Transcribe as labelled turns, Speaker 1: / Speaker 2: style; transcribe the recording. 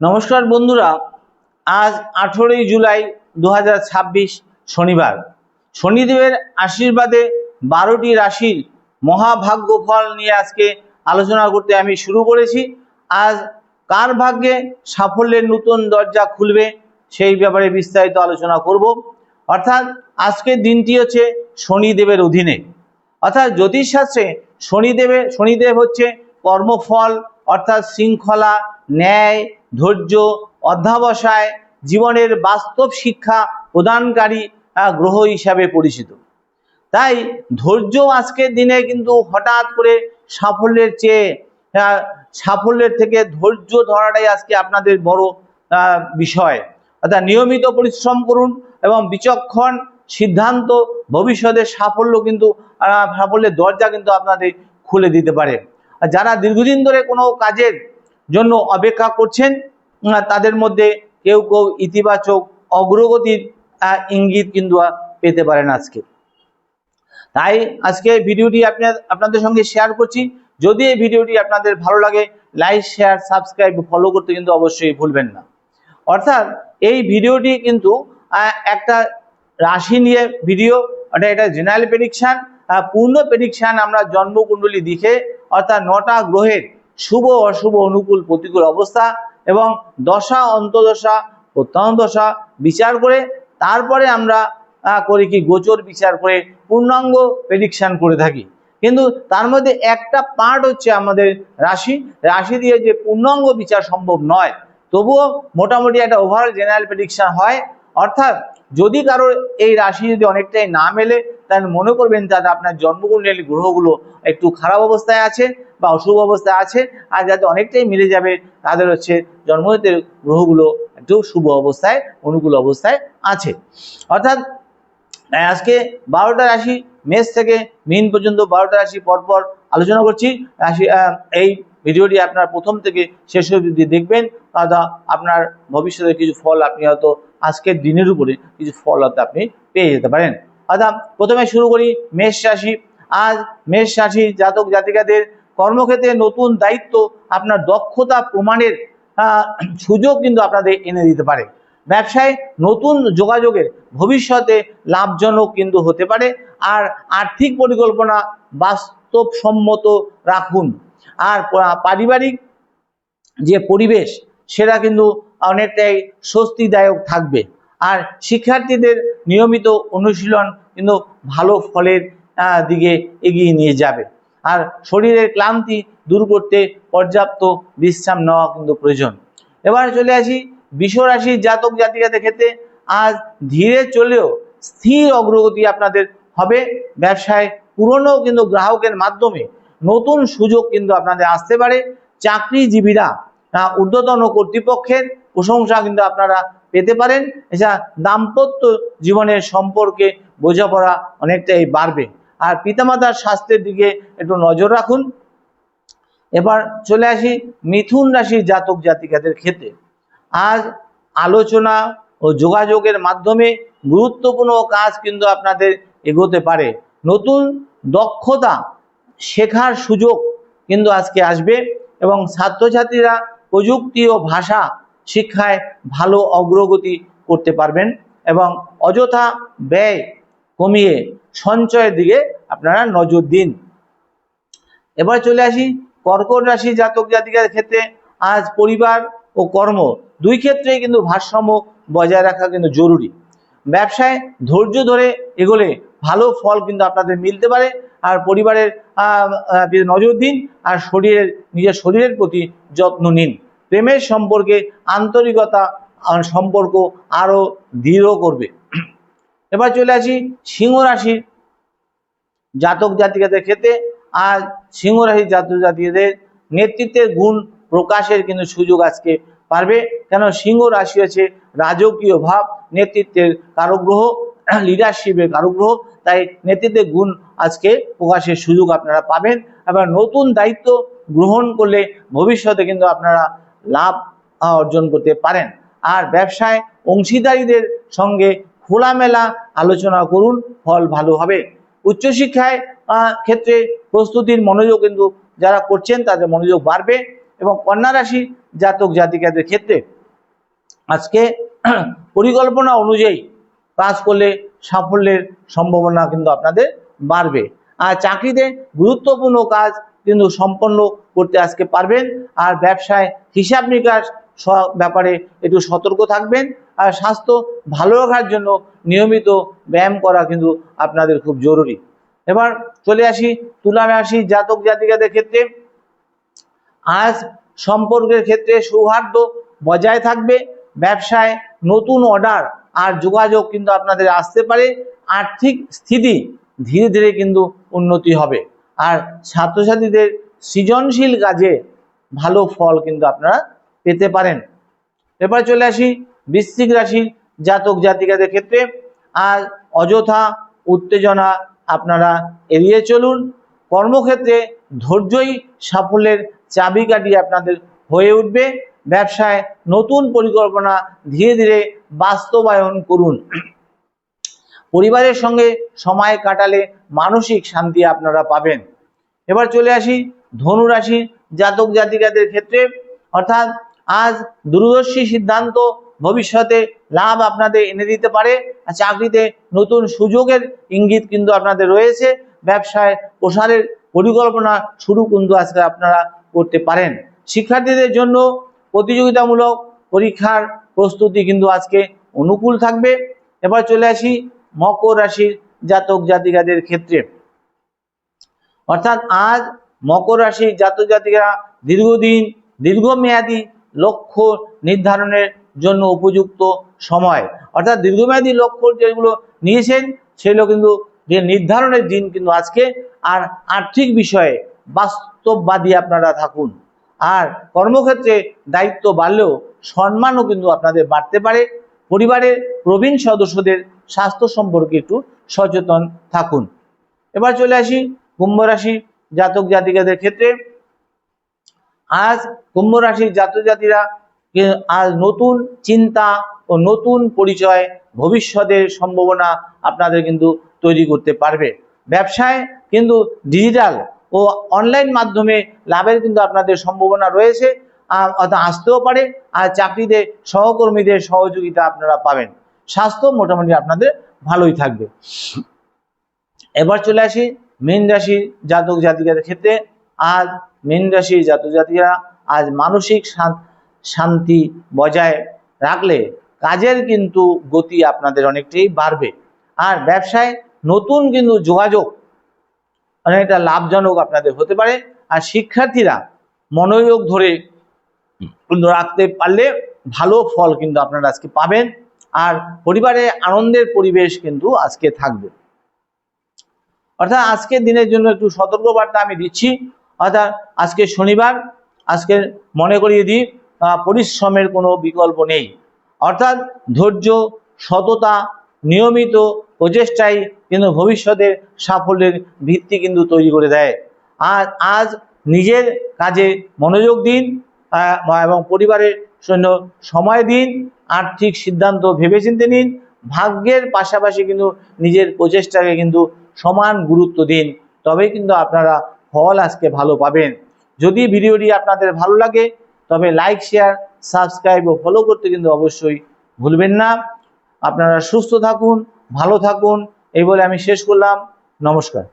Speaker 1: নমস্কার বন্ধুরা, আজ 18ই জুলাই 2026 শনিবার। শনিদেবের আশীর্বাদে 12টি রাশির মহাভাগ্য ফল নিয়ে আজকে আলোচনা করতে আমি শুরু করেছি। আজ কার ভাগ্যে সাফল্যের নতুন দরজা খুলবে সেই ব্যাপারে বিস্তারিত আলোচনা করব। অর্থাৎ আজকের দিনটি হচ্ছে শনিদেবের অধীনে। অর্থাৎ জ্যোতিষশাস্ত্রে শনিদেব হচ্ছে কর্মফল, অর্থাৎ শৃঙ্খলা, ন্যায়, ধৈর্য, অধ্যবসায়, জীবনের বাস্তব শিক্ষা প্রদানকারী গ্রহ হিসাবে পরিচিত। তাই ধৈর্য আজকের দিনে কিন্তু হঠাৎ করে সাফল্যের থেকে ধৈর্য ধরাটাই আজকে আপনাদের বড় বিষয়। অর্থাৎ নিয়মিত পরিশ্রম করুন এবং বিচক্ষণ সিদ্ধান্ত ভবিষ্যতের সাফল্যের দরজা কিন্তু আপনাদের খুলে দিতে পারে। যারা দীর্ঘদিন ধরে কোনো কাজের জন্য অপেক্ষা করছেন তাদের মধ্যে কেউ কেউ ইতিবাচক অগ্রগতির ইঙ্গিত কিন্তু পেতে পারেন আজকে। তাই আজকে ভিডিওটি আপনাদের সঙ্গে শেয়ার করছি। যদি এই ভিডিওটি আপনাদের ভালো লাগে, লাইক, শেয়ার, সাবস্ক্রাইব, ফলো করতে কিন্তু অবশ্যই ভুলবেন না। অর্থাৎ এই ভিডিওটি কিন্তু একটা রাশি নিয়ে ভিডিও, অর্থাৎ এটা জেনারেল প্রেডিকশন। পূর্ণ প্রেডিকশন আমরা জন্মকুণ্ডলী দেখে, অর্থাৎ 9টা গ্রহের শুভ অশুভ অনুকূল প্রতিকূল অবস্থা এবং দশা অন্তদশা প্রত্যন্তদশা বিচার করে তারপরে আমরা করি কি গোচর বিচার করে পূর্ণাঙ্গ প্রেডিকশন করে থাকি। কিন্তু তার মধ্যে একটা পার্ট হচ্ছে আমাদের রাশি দিয়ে যে পূর্ণাঙ্গ বিচার সম্ভব নয়, তবুও মোটামুটি একটা ওভারঅল জেনারেল প্রেডিকশন হয়। অর্থাৎ যদি কারোর এই রাশি যদি অনেকটাই না মেলে, তাহলে মনে করবেন যাতে আপনার জন্মকুণ্ডলী গ্রহগুলো একটু খারাপ অবস্থায় আছে বা অশুভ অবস্থায় আছে, আর যাতে অনেকটাই মিলে যাবে তাদের হচ্ছে জন্মকুণ্ডলীর গ্রহগুলো একটু শুভ অবস্থায় অনুকূল অবস্থায় আছে। অর্থাৎ আজকে 12টা রাশি, মেষ থেকে মীন পর্যন্ত 12টা রাশি পরপর আলোচনা করছি। এই ভিডিওটি আপনার প্রথম থেকে শেষ অবধি দেখবেন, তাহলে আপনার ভবিষ্যতে কিছু ফল আপনি হয়তো আজকের দিনের উপরে কিছু ফল হয়তো আপনি পেয়ে যেতে পারেন। অর্থাৎ প্রথমে শুরু করি মেষ রাশি। আজ মেষ রাশি জাতক জাতিকাদের কর্মক্ষেত্রে নতুন দায়িত্ব আপনার দক্ষতা প্রমাণের সুযোগ কিন্তু আপনাদের এনে দিতে পারে। ব্যবসায় নতুন যোগাযোগের ভবিষ্যতে লাভজনক কিন্তু হতে পারে। আর আর্থিক পরিকল্পনা বাস্তবসম্মত রাখুন। আর পারিবারিক যে পরিবেশ সেটা কিন্তু অনেকটাই স্বস্তিদায়ক থাকবে। আর শিক্ষার্থীদের নিয়মিত অনুশীলন কিন্তু ভালো ফলের দিকে এগিয়ে নিয়ে যাবে। আর শরীরের ক্লান্তি দূর করতে পর্যাপ্ত বিশ্রাম নেওয়া কিন্তু প্রয়োজন। এবার চলে আসি বৃষ রাশির জাতক জাতিকাদের ক্ষেত্রে। আজ ধীরে চলেও স্থির অগ্রগতি আপনাদের হবে। ব্যবসায় পুরনো কিন্তু গ্রাহকের মাধ্যমে নতুন সুযোগ কিন্তু আপনাদের আসতে পারে। চাকরিজীবীরা ঊর্ধ্বতন কর্তৃপক্ষের প্রশংসা কিন্তু আপনারা পেতে পারেন। এছাড়া দাম্পত্য জীবনের সম্পর্কে বোঝাপড়া অনেকটাই বাড়বে। আর পিতামাতার স্বাস্থ্যের দিকে একটু নজর রাখুন। এবার চলে আসি মিথুন রাশির জাতক জাতিকাদের ক্ষেত্রে। আজ আলোচনা ও যোগাযোগের মাধ্যমে গুরুত্বপূর্ণ কাজ কিন্তু আপনাদের এগোতে পারে। নতুন দক্ষতা শেখার সুযোগ কিন্তু আজকে আসবে এবং ছাত্রছাত্রীরা প্রযুক্তি ও ভাষা শিক্ষায় ভালো অগ্রগতি করতে পারবেন এবং অযথা ব্যয় কমিয়ে সঞ্চয়ের দিকে আপনারা নজর দিন। এবার চলে আসি কর্কট রাশি জাতক জাতিকার ক্ষেত্রে। আজ পরিবার ও কর্ম দুই ক্ষেত্রেই কিন্তু ভারসাম্য বজায় রাখা কিন্তু জরুরি। ব্যবসায় ধৈর্য ধরে এগোলে ভালো ফল কিন্তু আপনাদের মিলতে পারে। আর পরিবারের নজর দিন আর নিজের শরীরের প্রতি যত্ন নিন। প্রেমের সম্পর্কে আন্তরিকতা সম্পর্ক আরো দৃঢ় করবে। এবার চলে আসি সিংহ রাশির জাতক জাতিকাদের ক্ষেত্রে। আর সিংহ রাশির জাতক জাতিকাদের নেতৃত্বের গুণ প্রকাশের কিন্তু সুযোগ আজকে পারবে। কেন সিংহ রাশি হচ্ছে রাজকীয় ভাব, নেতৃত্বের কারক গ্রহ, লিডারশিপের কারক গ্রহ। তাই নেতৃত্বের গুণ আজকে প্রকাশের সুযোগ আপনারা পাবেন। আবার নতুন দায়িত্ব গ্রহণ করলে ভবিষ্যতে কিন্তু আপনারা লাভ অর্জন করতে পারেন। আর ব্যবসায় অংশীদারীদের সঙ্গে খোলামেলা আলোচনা করুন, ফল ভালো হবে। উচ্চশিক্ষায় ক্ষেত্রে প্রস্তুতির মনোযোগ কিন্তু যারা করছেন তাদের মনোযোগ বাড়বে। এবং কন্যা রাশি জাতক জাতিকাদের ক্ষেত্রে আজকে পরিকল্পনা অনুযায়ী কাজ করলে সাফল্যের সম্ভাবনা কিন্তু আপনাদের বাড়বে। আর চাকরিতে গুরুত্বপূর্ণ কাজ কিন্তু সম্পন্ন করতে আজকে পারবেন। আর ব্যবসায় হিসাব নিকাশ ব্যাপারে একটু সতর্ক থাকবেন। আর স্বাস্থ্য ভালো রাখার জন্য নিয়মিত ব্যায়াম করা কিন্তু আপনাদের খুব জরুরি। এবার চলে আসি তুলা রাশি জাতক জাতিকাদের ক্ষেত্রে। আজ সম্পর্কের ক্ষেত্রে সৌহার্দ্য বজায় থাকবে। ব্যবসায় নতুন অর্ডার আর যোগাযোগ কিন্তু আপনাদের আসতে পারে। আর্থিক স্থিতি ধীরে ধীরে কিন্তু উন্নতি হবে। আর ছাত্রছাত্রীদের সৃজনশীল কাজে ভালো ফল কিন্তু আপনারা পেতে পারেন। এবার চলে আসি বৃশ্চিক রাশির জাতক জাতিকাদের ক্ষেত্রে। আর অযথা উত্তেজনা আপনারা এড়িয়ে চলুন। কর্মক্ষেত্রে ধৈর্যই সাফল্যের চাবিকাঠি আপনাদের হয়ে উঠবে। ব্যবসায় নতুন পরিকল্পনা ধীরে ধীরে বাস্তবায়ন করুন। পরিবারের সঙ্গে সময় কাটালে মানসিক শান্তি আপনারা পাবেন। এবার চলে আসি ধনু রাশির জাতক জাতিকাদের ক্ষেত্রে। অর্থাৎ আজ দূরদর্শী সিদ্ধান্ত ভবিষ্যতে লাভ আপনাদের এনে দিতে পারে। চাকরিতে নতুন সুযোগের ইঙ্গিত কিন্তু আপনাদের রয়েছে। ব্যবসায় প্রসারের পরিকল্পনা শুরু কিন্তু আজকে আপনারা করতে পারেন। শিক্ষার্থীদের জন্য প্রতিযোগিতামূলক পরীক্ষার প্রস্তুতি কিন্তু আজকে অনুকূল থাকবে। এবার চলে আসি মকর রাশির জাতক জাতিকাদের ক্ষেত্রে। অর্থাৎ আজ মকর রাশির জাতক জাতিকারা দীর্ঘমেয়াদী লক্ষ্য নির্ধারণের জন্য উপযুক্ত সময়। অর্থাৎ দীর্ঘমেয়াদী লক্ষ্য যেগুলো নিয়েছেন সেগুলো কিন্তু যে নির্ধারণের দিন কিন্তু আজকে। আর আর্থিক বিষয়ে বাস্তববাদী আপনারা থাকুন। আর কর্মক্ষেত্রে দায়িত্ব বাড়লেও সম্মানও কিন্তু আপনাদের বাড়তে পারে। পরিবারের প্রবীণ সদস্যদের স্বাস্থ্য সম্পর্কে একটু সচেতন থাকুন। এবার চলে আসি কুম্ভ রাশির জাতক জাতিকাদের ক্ষেত্রে। আজ কুম্ভ রাশির জাতক জাতিরা আজ নতুন চিন্তা ও নতুন পরিচয় ভবিষ্যতের সম্ভাবনা আপনাদের কিন্তু তৈরি করতে পারবে। ব্যবসায় কিন্তু ডিজিটাল ও অনলাইন মাধ্যমে লাভের কিন্তু আপনাদের সম্ভাবনা রয়েছে, আসতেও পারে। আর চাকরিতে সহকর্মীদের সহযোগিতা আপনারা পাবেন। স্বাস্থ্য মোটামুটি আপনাদের ভালোই থাকবে। এবার চলে আসি মীন রাশির জাতক জাতিকাদের ক্ষেত্রে। আজ মীন রাশির জাতক জাতিকারা আজ মানসিক শান্তি বজায় রাখলে কাজের কিন্তু গতি আপনাদের অনেকটাই বাড়বে। আর ব্যবসায় নতুন কিন্তু যোগাযোগ অনেকটা লাভজনক আপনাদের হতে পারে। আর শিক্ষার্থীরা মনোযোগ ধরে কিন্তু রাখতে পারলে ভালো ফল কিন্তু আপনারা আজকে পাবেন। আর পরিবারে আনন্দের পরিবেশ কিন্তু আজকে থাকবে। অর্থাৎ আজকের দিনের জন্য একটু সতর্কবার্তা আমি দিচ্ছি। অর্থাৎ আজকে শনিবার, আজকে মনে করিয়ে দিই পরিশ্রমের কোনো বিকল্প নেই। অর্থাৎ ধৈর্য, সততা, নিয়মিত প্রচেষ্টাই কিন্তু ভবিষ্যতের সাফল্যের ভিত্তি কিন্তু তৈরি করে দেয়। আর আজ নিজের কাজে মনোযোগ দিন এবং পরিবারের জন্য সময় দিন। আর্থিক সিদ্ধান্ত ভেবেচিন্তে নিন। ভাগ্যের পাশাপাশি কিন্তু নিজের প্রচেষ্টাকে কিন্তু সমান গুরুত্ব দিন, তবেই কিন্তু আপনারা ফল আজকে ভালো পাবেন। যদি ভিডিওটি আপনাদের ভালো লাগে তবে লাইক, শেয়ার, সাবস্ক্রাইব ও ফলো করতে কিন্তু অবশ্যই ভুলবেন না। আপনারা সুস্থ থাকুন, ভালো থাকুন, এই বলে আমি শেষ করলাম। নমস্কার।